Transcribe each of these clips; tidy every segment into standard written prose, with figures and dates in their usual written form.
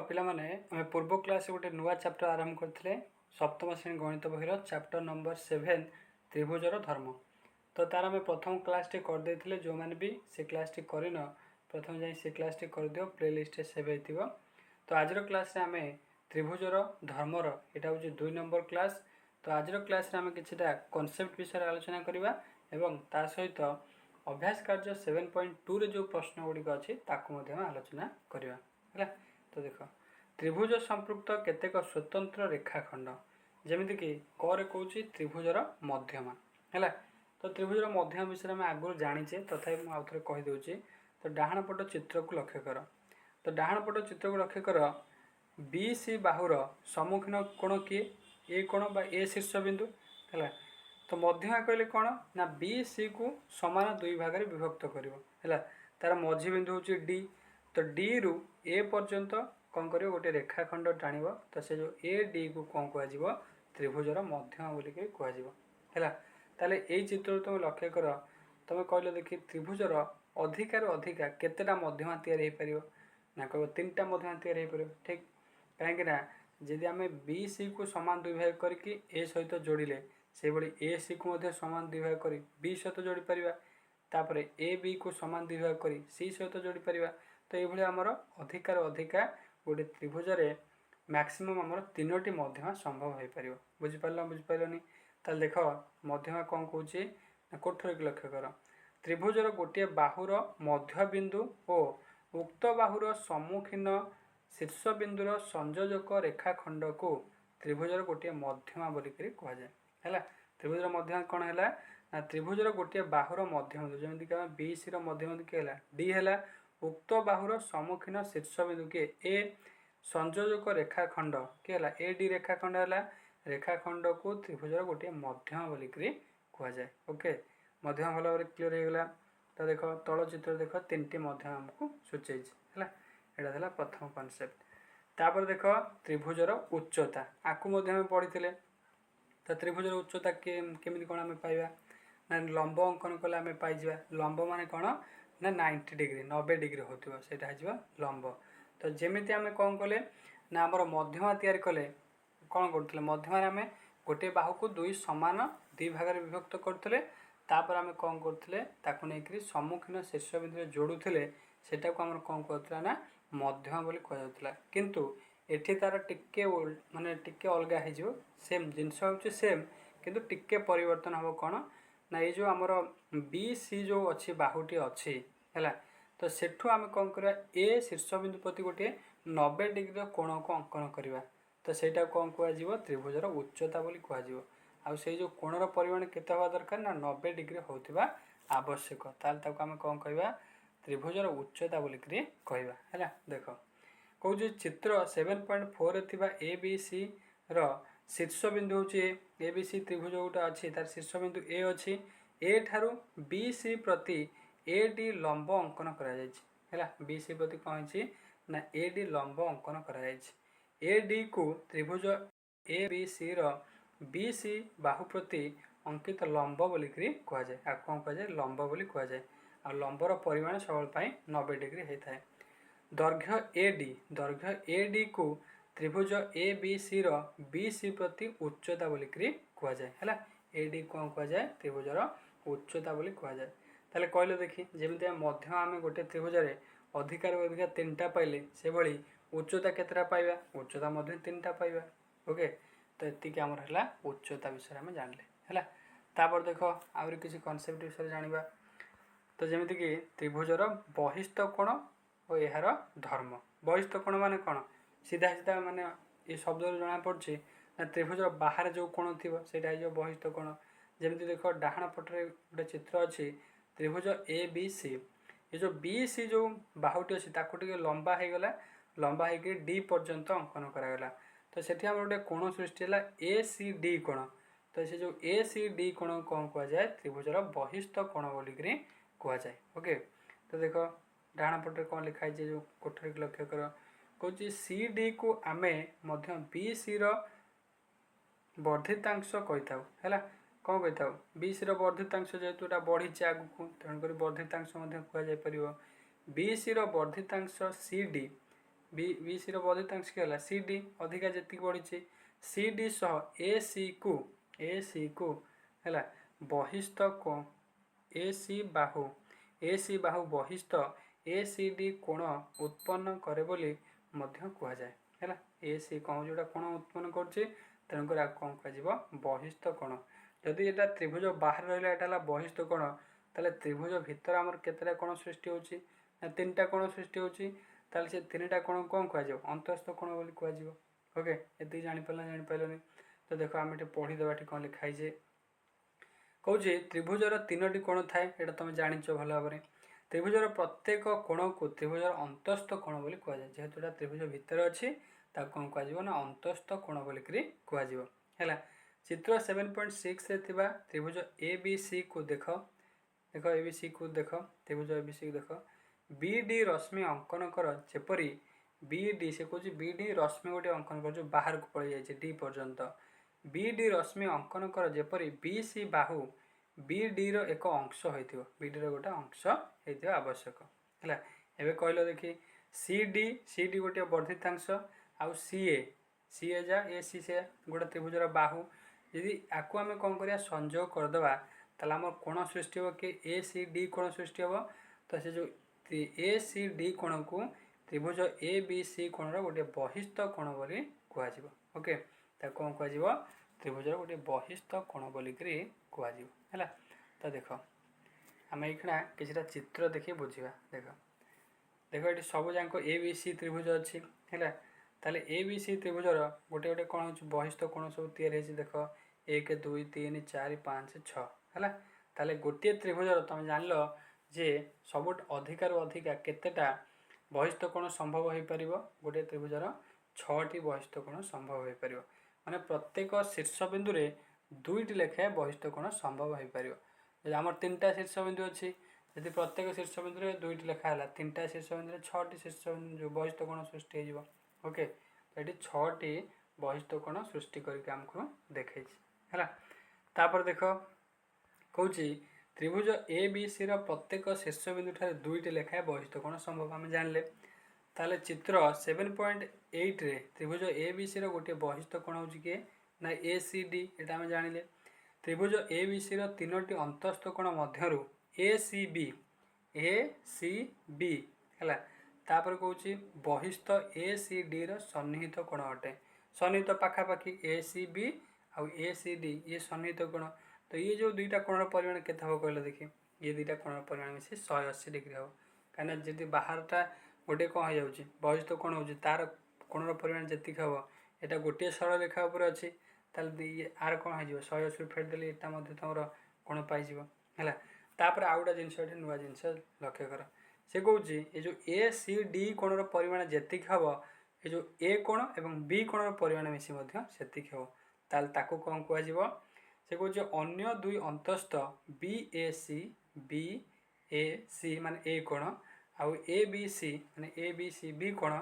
पिलामाने आमे पूर्व क्लास गोटे नुआ चैप्टर आरंभ करथिले सप्तम श्रेणी गणित बहिर चैप्टर नंबर 7 त्रिभुजर धर्म। तो तार आमे प्रथम क्लास टी कर देथिले जो माने भी से क्लास टी करिन प्रथम जाई से क्लास टी कर दियो प्लेलिस्ट रे सेव हेतिबो। तो आजर क्लास रे आमे त्रिभुजर धर्मर एटा होची 2 नंबर क्लास। तो आजर क्लास रे आमे किछटा कांसेप्ट विषय आलोचना करिबा एवं ता सहित अभ्यास कार्य 7.2 रे जो प्रश्न गुडी अछि ताकू मध्ये आलोचना करिबा हैला। तो देख त्रिभुज संपृक्त केतेक स्वतंत्र रेखाखंड जमीती कि करे कौच त्रिभुजर मध्यमा है। तो त्रिभुजर मध्यमा विषय में आगुरी जाचे तथा मुझे आउ थे कहीदे। तो डाहाण पट चित्र को लक्ष्य कर। तो डाहाण पट चित्र को लक्ष्य कर बी सी बाहुर सम्मुखीन कोण किए ए कोण बा ए शीर्ष बिंदु है। तो मध्यमा कहले कौन ना बी सी को समान दुई भाग में विभक्त कर तार मझी बिंदु हूँ डी। तो डी रु ए पर्यंत कौन कर गोटे रेखाखंड टाणव। तो से जो ए डी को कौन कह त्रिभुजर मध्यमा बोलिक कह ताले यही चित्र तुम लक्ष्य कर तुम कहल देखी त्रिभुजर अधिकार अधिका केतेटा मध्यमा तैयारी हो पार ना कह 3टा मध्यमा तैयारी हो पार ठीक कहीं जदि आम बी सी को सामान दुई भाग करके ए सहित जोड़िले से भाई ए सी को सामान दुई भाग कर बी सहित जोड़ी पारिबा तापर ए बी को सामान दुई भाग कर सी सहित जोड़ी पारिबा। तो ये आमर अधिकार अधिका गोटे त्रिभुज मैक्सिमम आमर 3टी मध्यमा संभव हो पार बुझिपारनी। ताल देख मध्यमा कौन कौन कोठर की लक्ष्य कर त्रिभुजर गोटे बाहुर मध्य बिंदु और उक्त बाहुर सम्मुखीन शीर्ष बिंदुर संयोजक रेखाखंड को त्रिभुजर गोटे मध्यमा बोलिक कहुए है। त्रिभुजर मध्यमा कौन है ना त्रिभुजर गोटे बाहुर मध्य बिंदु जमीक बी सी मध्य बिंदु किए डी है उक्त बाहुर सम्मुखीन शीर्ष बिंदु किए ए संयोजक रेखाखंड किए ए डी रेखाखंड है रेखाखंड को त्रिभुजर गोटे मध्यमा बोलिक कहुए। ओके मध्यमा भल भाव क्लीयर हो गला। तो देख तल चित्र देख 3टी मध्यमा आमको सूचे है यहाँ प्रथम कॉन्सेप्ट। तापर देख त्रिभुजर उच्चता आपको पढ़ी। तो त्रिभुजर उच्चता केमी कौन आम पाइबा ना लंब अंकन कले आम पाइबा लंब मान कौन ना 90 डिग्री 90 डिग्री होता है लंब। तो जमी आम कौन कले ना आमर मध्यमा तैयारी कले कौन करते मध्यम आम गोटे बाहु को दुई सामान दुई भाग में विभक्त करते तापर आम कौन करते नहीं सम्मुखीन शीर्ष बिंदु जोड़ुले सेटा को आम कौन कहला ना मध्यमा बोली कहुला। किंतु एठी तार टिके माने टिके अलग हो सेम जिनस हो सेम किंतु टिके परिवर्तन हम कौन ना ये जो आमर बी सी जो अच्छी बाहुटी अच्छी है। तो सेठू आम कौन करवा ए शीर्ष बिंदु प्रति गोटे 90 डिग्री कोण को अंकन करवा। तो सेटा कौन कह त्रिभुजर उच्चता बोली कह आउ से जो कोणर परिमाण केते हवा दरकार ना 90 डिग्री होतिबा आवश्यक ताल ताको आम कौन कहवा त्रिभुजर उच्चता बोलिक कहवा है। देख कौन चित्र 7.4 थिबा ए बी सी रो शीर्ष बिंदु हूँ ए बी सी त्रिभुज गोटे अच्छी तार शीर्ष बिंदु ए अच्छी ए ठारू बी सी प्रति ए डी लंब अंकन करा बी सी प्रति कौन ना ए डी लंब अंकन करा ए डी को त्रिभुज A B C row B C बाहु प्रति अंकित लंब बोलिक कहुए आ कौन कहुए लंब बोली कहुए आ लंबर परिमाण सब 90 डिग्री होता है। दैर्घ्य ए डी को त्रिभुज A B C row B C प्रति उच्चता बोलिक कहुए है। ए डी कौन कहुए त्रिभुजर उच्चता बोली कहुए। ताले कहले देखी जमी मध्यम आम गोटे त्रिभुज अधिकार अधिकार 3टा पाइले से भली उच्चता केतटा पाइबा उच्चता 3टा पाइबा। ओके तो ये आमर है उच्चता विषय में जानले है। तापर देख आउरी किसी कॉन्सेप्ट विषय जानिबा। तो जमीती कि त्रिभुजर बहिस्थ कोण और यार धर्म बहिस्थ कोण माने कौन सीधा सीधा माने ये शब्द जना पड़ी ना त्रिभुजर बाहर जो कोण थी से बहिस्थ कोण। जमीती देख डाहाण पटरे गोटे चित्र अच्छी त्रिभुज ए बी सी ये जो बी सी जो बाहुटी अच्छी ताकू लंबा हो गला लंबा हो डी पर्यंत अंकन करागला। तो सेठी आम गोटे कोण सृष्टि है ए सी डी कोण। तो से जो ए सी डी कोण कौन कहुए त्रिभुजर बहिस्थ कोण बोलिक कहुए। ओके तो देख डाहाण पटे कौन लिखाई जो कोठरी लक्ष्य कर कौच सी डी को आम बी सी वर्धितांश कही है कौन कही बी सी वर्धितांश जेहेतु बढ़ी आगू तेणुक वर्धितांश कहुपर बी सी वर्धितांश सी डी BC वर्धितांश के होला CD अधिका जेति बढ़ी CD सह AC को हैला बहिस्थ को AC बाहु बहिस्थ ACD कोण उत्पन्न करे बोली मध्य कुआ जाए हैला AC कोण जोटा कोण उत्पन्न करछि तेणुकर आ कोन कहजिबो बहिस्थ कोण जदि एटा त्रिभुज बाहर रहला एटा ला बहिस्थ कोण ताले त्रिभुज भितर हमर केतेटा कोण सृष्टि होछि तीनटा कोण सृष्टि होछि ताले से तीनटा कोण कोन कहजिबो अंतस्थ कोण बोली कहजिबो ओके एति जानि पाइलनी तो देखो आमे एटे पढी देबाठी कोन लिखाइ जे कहूँ त्रिभुजर तीनोटी कोण थाए एटा तुम जानिच भल भाव त्रिभुजर प्रत्येक कोण को त्रिभुजर अंतस्थ कोण बोली कहुए जेहेतु एटा त्रिभुज भितर अच्छी कौन कह ना अंतस्थ कोण बोलिक कहला चित्र 7.6 रे त्रिभुज ABC को देख ABC को देख त्रिभुज ABC को देख BD रश्मि अंकन कर जेपरी BD से कह BD रश्मि गोटे अंकन कर जो बाहर को पड़ जाए D पर्यंत BD रश्मि अंकन कर जेपरी BC बाहु BD रो एक अंश होइथिबो BD रो गोटे अंश होइथिबो आवश्यक हैला एबे कहलो देखि CD गोटे वर्धितांश आउ CA जा AC से गोटे त्रिभुजर बाहु यदि आकु आमे कोन करिया संयोग कर देबा तला हमर कोण सृष्टि हो कि ACD कोण सृष्टि हो तो से जो ACD कोण को त्रिभुज ABC कोण रो गोटे बहिस्थ कोण बोली कहआ जिवो ओके ता कोन कहआ जिवो त्रिभुजर गोटे बहिस्थ कोण बोली करी कहआ जिवो हैला तो देखो आमे इखना किछटा चित्र देखि बुझिबा देखो एटी सब जांको ABC त्रिभुज अछि हैला ताले ABC त्रिभुजर गोटे गोटे कोण होछि बहिस्थ कोण सब तयार हेछि देखो 1 2 3 4 5 6 हैला ताले गोटे त्रिभुजर तुम जानलो जे सबुट अधिकार अधिका केतेटा बहिस्थ कोण संभव होई परिबो गोटे त्रिभुजर 6 टी बहिस्थ कोण संभव होई परिबो माने प्रत्येक शीर्ष बिंदु रे 2 टी लेखा बहिस्थ कोण संभव होई परिबो जे हमर 3टा शीर्ष बिंदु अछि यदि प्रत्येक शीर्ष बिंदु रे 2 टी लेखा हला 3टा शीर्ष बिंदु रे 6 टी शीर्ष बिंदु जो बहिस्थ कोण सृष्टि हे जिवो ओके तो ये 6 टी बहिस्थ कोण सृष्टि करके हमको देखै छी हैला तापर देखो कहूँ त्रिभुज ABC रो प्रत्येक शीर्ष बिंदु ठारे 2 टी लेखा बहिस्थ कोण संभव आम जानले ताले चित्र 7.8 रे त्रिभुज ABC रो गोटे बहिस्थ कोण होछि के ना ACD एटा हम जानिले त्रिभुज ABC रो तीनोटी अंतस्थ कोण मध्यरु ACB हैला तापर कहूँ बहिस्थ ACD रो सन्निहित कोण अटे सन्निहित पाखा पाखी ACB आउ ACD ये सन्निहित कोण तो ये जो दुईटा कोण परिमाण केते हो कहले देखि ये दुईटा कोण परिमाण मिसी 180 डिग्री हो काना जदि बाहरटा गोटे कोन हो जाउची बहिस्थ कोण होची तार कोणर परिमाण जेतिक हो एटा गोटे सरल रेखा ऊपर अछि ताले ये आर कोन हो जिवो 180 फेट देली एटा मध्ये तमरो कोण पाइ जिवो हैला तापर आउडा जिंस एठी नुवा जिंस लक्ष्य कर से कहूची ये जो ACD कोणर परिमाण जेतिक हो ये जो A कोण एवं B कोणर परिमाण मिसी मध्ये सेतिक हो ताल ताको कोन कहआ जिवो से कहूँ अन्य दुई अंतस्थ BAC माने A कोण आउ ABC माने ABCB कोण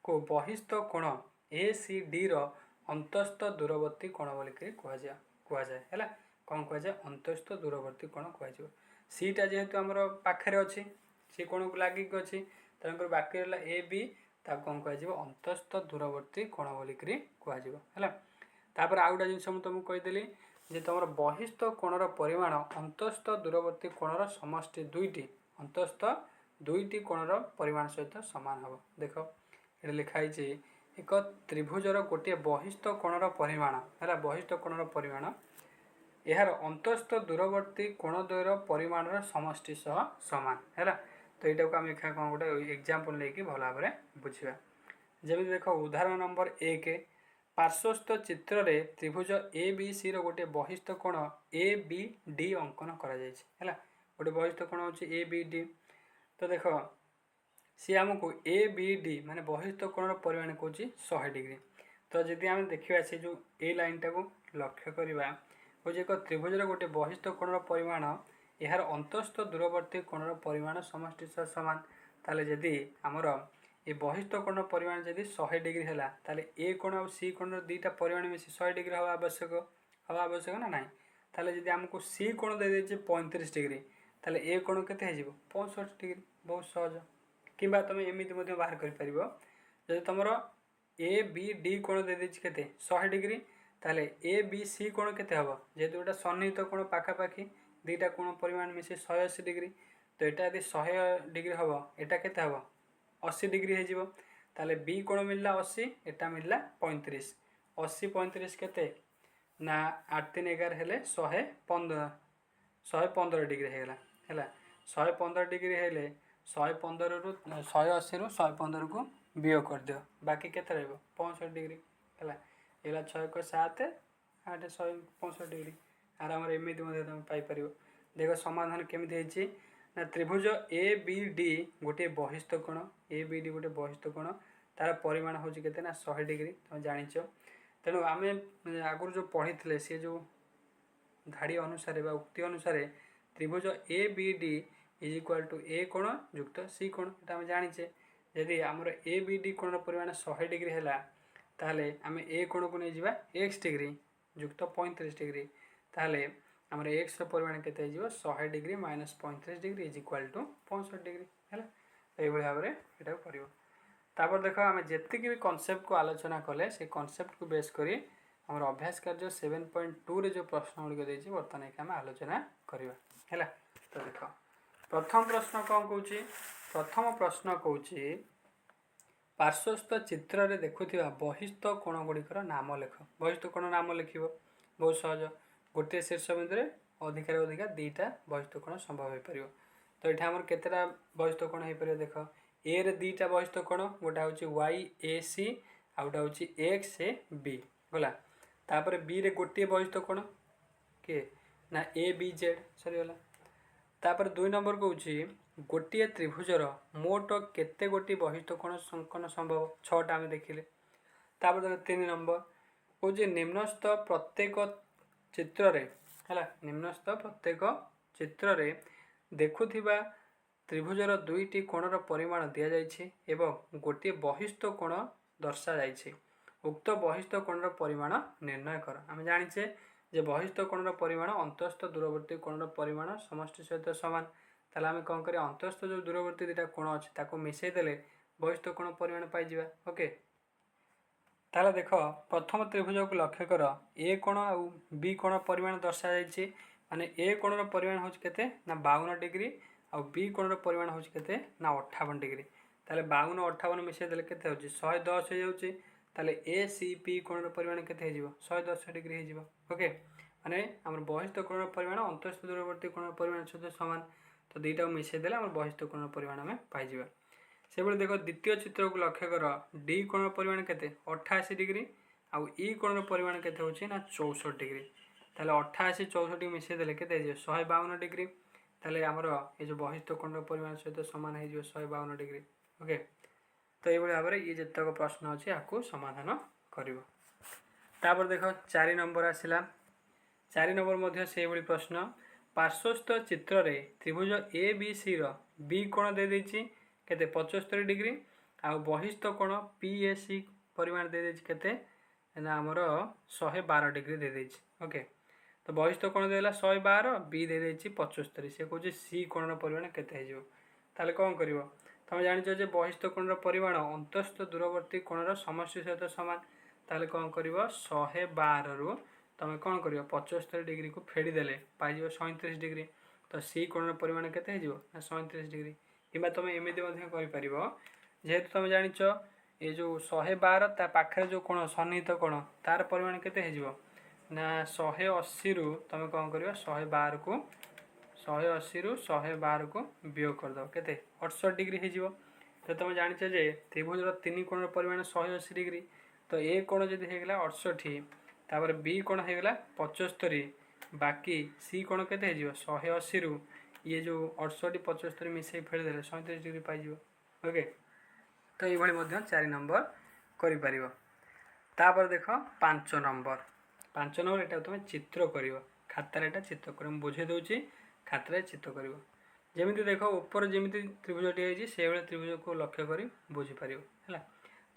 को बहिस्थ कोण ACD रो अंतस्थ दूरवर्ती कोण बोली कह जाए हैला कौन कह जाए अंतस्थ दूरवर्ती कोण कह जाए सीटा जेहेतु हमर पाखरे अछि सी कोण को लागि अछि तनकर बाकी रहला AB ता कौन कह जाए अंतस्थ दूरवर्ती कोण बोली कह जाए हैला तापर आउडा जिंस हम तुमको कहि देली जे तुम बहिस्थ कोणर परिमाण अंतस्थ दूरवर्ती कोणर समष्टि दुईटी अंतस्थ दुईटी कोणर परिमाण सहित सामान हम देख ये लिखाई एक त्रिभुजर गोटे बहिस्थ कोणर परिमाण है बहिस्थ कोणर परिमाण यार अंतस्थ दूरवर्ती कोणद्वयर परिमाणर समष्टि सह सामान है तो यहाँ को आम कौन गोटे एग्जांपल लेकिन भल भाव बुझा जमी देख उदाहरण नंबर 1 पार्श्वस्थ चित्र रे त्रिभुज ABC रो गोटे बहिस्थ कोण ABD अंकन करा जायछि हैला गोटे बहिस्थ कोण होछि ABD तो देख सी आमको ABD माने बहिस्थ कोणर परिमाण कहछि 100 डिग्री तो जदि आम देखिबा से जो ए लाइन टाको लक्ष्य करबा हो जे एक त्रिभुजर गोटे बहिस्थ कोणर परिमाण यार अंतस्थ दूरवर्ती कोणर परिमाण समष्टि सह समान ताले जदि हमर ये बहिस्थ कोण परिमाण जदि 100 डिग्री है ताले ए कोण और सी कोण दुईटा परिमाण मिसी 100 डिग्री हवा आवश्यक ना ना ताले जदि हमको सी कोण दे देछि 35 डिग्री ताले ए कोण केते हे जिवो 65 डिग्री बहुत सहज किबा तुम एमिति मध्ये बाहर करि परिबो जदि तुम ए बी डी कोण दे देछि केते 100 डिग्री ताले ए बी सी कोण केते हबो जेहेतु एटा सन्निहित कोण पाखापाखि दुईटा कोण परिमाण मिसे 180 डिग्री तो यहाँ यदि 100 डिग्री हम एटा केते हम 80 डिग्री हो ताले बी कोण मिलला 80 एटा मिलला 35 80 35 केते ना 8 3 11 हेले 115 डिग्री होगा है 115 डिग्री हेले 115 रु 180 रु 115 को वियोग कर दियो बाकी केते रहबो 65 डिग्री है एला 6 को 7 8 165 डिग्री आराम एमती तुम पाइपर देख समाधान केमी होती ना त्रिभुज ए बी डी गोटे बहिस्थ कोण ए बी डी गोटे बहिस्थ कोण तार परिमाण हूँ के 100 डिग्री तुम जाच तेणु आम आगुरी जो पढ़ी थे सी जो धाड़ी अनुसार उक्ति अनुसार त्रिभुज A B D is equal to A कोण युक्त सी कोण ये जाचे यदि आमर ए बी डी कोण परिमाण 100 डिग्री है ताहले आम ए कोण को नहीं जावा एक्स डिग्री युक्त 35 डिग्री ताहले आमर एक्स परिमाण केते 100 degree minus 35 degree is equal to 65 degree है ये भाव में यहाँ कर तापर देख आम जी भी कनसेप्ट को आलोचना कले से कनसेप्ट को बेस करी आम अभ्यास कार्य 7.2 रे जो प्रश्न गुड़िक देती बर्तमान एक आम आलोचना करवा है तो देख प्रथम प्रश्न कौन कौच प्रथम प्रश्न कौच पार्श्वस्थ चित्र रे देखुथिबा बहिस्थ कोण गुड़िकर नाम लिख बहिस्थ कोण नाम लिख बहुत सहज गोटे शीर्ष बिंदु अधिकार अधिका दुईटा बहिस्थ कोण संभव हो पार तो ये आम केतेटा बहिस्थ कोण हो पार देख ए रे दुईटा बहिस्थ कोण गोटा हूँ वाई ए सी आउटा हूँ एक्स ए बी गला तापर बी रे गोटे बहिस्थ कोण किए ना ए बी जेड सरीगला तापर 2 नंबर कौच गोटे त्रिभुजर मोट केते गोटी बहिस्थ कोण संकन संभव 6टा आम देखिले तापर 3 नंबर कौच निम्नस्थ प्रत्येक चित्र रे है निम्नस्थ प्रत्येक चित्र रे देखुथिबा त्रिभुजर दुईटी कोणर परिमाण दि जाइए एवं गोटे बहिस्थ कोण दर्शा जाइए उक्त बहिस्थ कोणर परिमाण निर्णय कर आम जाचे जे बहिस्थ कोणर परिमाण अंतस्थ दूरवर्ती कोणर परिमाण समष्टि सहित सामान ताले आम कौन करिया अंतस्थ जो दूरवर्ती दुटा कोण अच्छे ताको मिसई देले बहिस्थ कोण परिमाण पाइबा ओके ताले देख प्रथम त्रिभुज को लक्ष्य कर ए कोण आ बी कोण परिमाण दर्शा जाइए माने ए कोणर परिमाण हूँ केते ना 52 डिग्री आ बी कोणर परिमाण हूँ केते ना 58 डिग्री ताले 52 58 मिसई देले केते होची 110 हो जाउची ताले ए सी पी कोणर परिमाण केते हो 110 डिग्री हो ओके माने हमर बहिस्थ कोणर परिमाण अंतस्थ दूरवर्ती कोणर परिमाण सहित समान तो दुईटा मिसई देले हमर बहिस्थ कोणर परिमाण में पाई जिबा से बेले देखो द्वितीय चित्र को लक्ष्य कर डी कोणर परिमाण केते 88 डिग्री आ ई कोणर परिमाण केते होची ना 64 डिग्री ताले 88 64 मिसई देले केते हो 152 डिग्री ताले हमर ये जो बहिस्थ कोणर परिमाण सहित समान हो 152 डिग्री ओके तो ये भाव में ये जितक प्रश्न अच्छे आपको समाधान कर देख 4 नंबर आसला 4 नंबर से भाई प्रश्न पार्श्वस्थ चित्र रे त्रिभुज A B C row B कोण दे देछि केते 75 डिग्री आ बहिस्थ कोण पी ए सी परिमाण दे देछि केते ना हमर 112 डिग्री दे देछि ओके तो बहिस्थ कोण देला 112 बी दे देछि 75 से कहूँ सी कोण परिमाण केते हो ताले कौन करिवो तुम जानिଛ जे बहिस्थ कोणर परिमाण अंतस्थ दूरवर्ती कोणर समष्टि सहित समान ताले कौन करिवो 112 रु तुम कौन कर 75 डिग्री को फेड़ी देले पाइज 37 डिग्री तो सी कोणर परिमाण केते हो 37 डिग्री कि तुम एमती कर जेहेतु तुम जानिଛ ये जो 112 ता पाखरे जो कोण सन्निहित कोण तार परिमाण केते हो ना 180 रु तुम कौन कर 112 को 180 रु 112 को वियोग करद केते 68 डिग्री हो तो तुम जानिଛ जे त्रिभुजर 3 कोणर परिमाण 180 डिग्री तो ए कोण जदि होगला 68 तापर बी कोण होगला 75 बाकी सी कोण केते हो 180 रु ये जो 68 75 मिसई फेड़ देले 37 डिग्री पाई ओके तो ये 4 नंबर कर तापर देख 5 नंबर एटा तुम चित्र कर खातार एटा चित्र कर बुझे दूची खातार चित्र कर जमी देख ऊपर जमी त्रिभुजटी है से भाई त्रिभुज को लक्ष्य कर बुझीपर है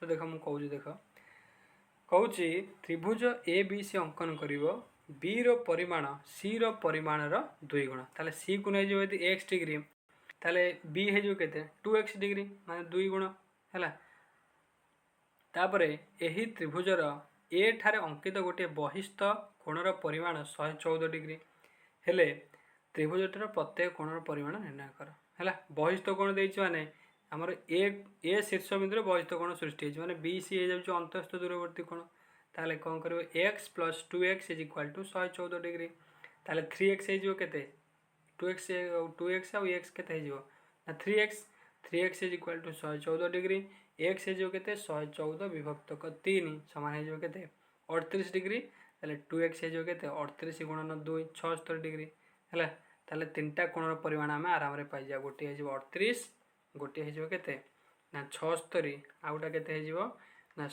तो देख मुझे कहूँ देख कहूँ त्रिभुज ए बी सी अंकन कर बी रो परिमाण सी रो परिमाण रो 2 गुण ताले सी को नहीं जो एक्स डिग्री ताले बी है जो केते 2x डिग्री माने 2 गुण है तापर यही त्रिभुजर ए ठारे अंकित गोटे बहिस्थ कोणर परिमाण 114 डिग्री हेले त्रिभुजटर प्रत्येक कोणर परिमाण निर्णय कर है। बहिस्थ कोण देछि माने आमर ए शीर्ष बिंदु बहिस्थ कोण सृष्टि माने बी सी हो अंतस्थ दूरवर्ती कोण ताले कौन कर x plus 2x is equal to 114 degree ताले 3x हो केते 2x आउ x केते हो ना 3x is equal to 114 degree x हो केते 114 विभक्त 3 समान हो केते 38 डिग्री ताले 2x हो केते 38 गुणन 2 76 डिग्री है। ताले तीनटा कोणर परिमाण आम आराम रे पाई जा गोटे हो 38 गोटे हो केते ना 76 आउटा केते हो ना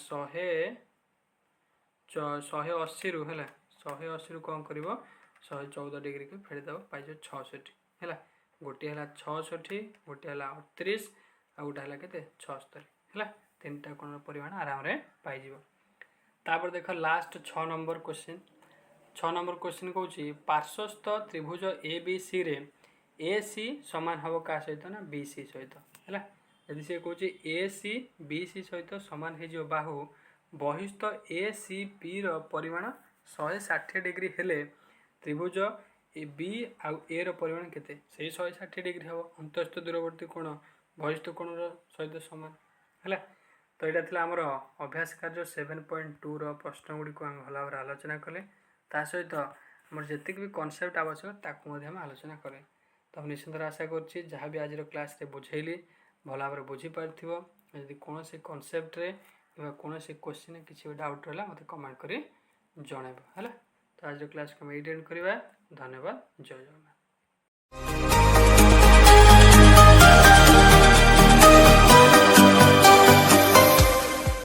180 रु है 180 रु कौन कर 114 डिग्री को फेरदेव पाई 66 है। गोटे है 66 गोटे है 38 आ गोटे है के 76 है। तीनटा कोण परिमाण आराम रे पाई। तापर देख last 6 number question 6 number question कौन पार्श्वस्थ त्रिभुज ए बी सी रे ए सी सामान हम क्या सहित ना बी सी सहित है। यदि सी कौन ए सी बी सी सहित सामान हो बाहु बहिस्थ ए सी पी परिमाण 160 डिग्री हेले त्रिभुज ए बी आउ ए परिमाण केते से 160 डिग्री हम अंतस्थ दूरवर्ती कोण बहिस्थ कोण सहित सामान है। तो यहाँ थी आमर अभ्यास कार्य 7.2 प्रश्न गुड़ी आम भल भाव आलोचना कले ता सहित आम जी भी कनसेप्ट आवश्यक ताकू आलोचना कले। तो निश्चित आशा करुँच जहाँ भी आज क्लास रे बुझेली भल भाव बुझीपार यदि कौन से कनसेप्ट रे कौन से क्वेश्चन किसी डाउट रहा मत कमेंट करी जनइब है। तो आज क्लास को एंड करवा। धन्यवाद। जय जगन्नाथ।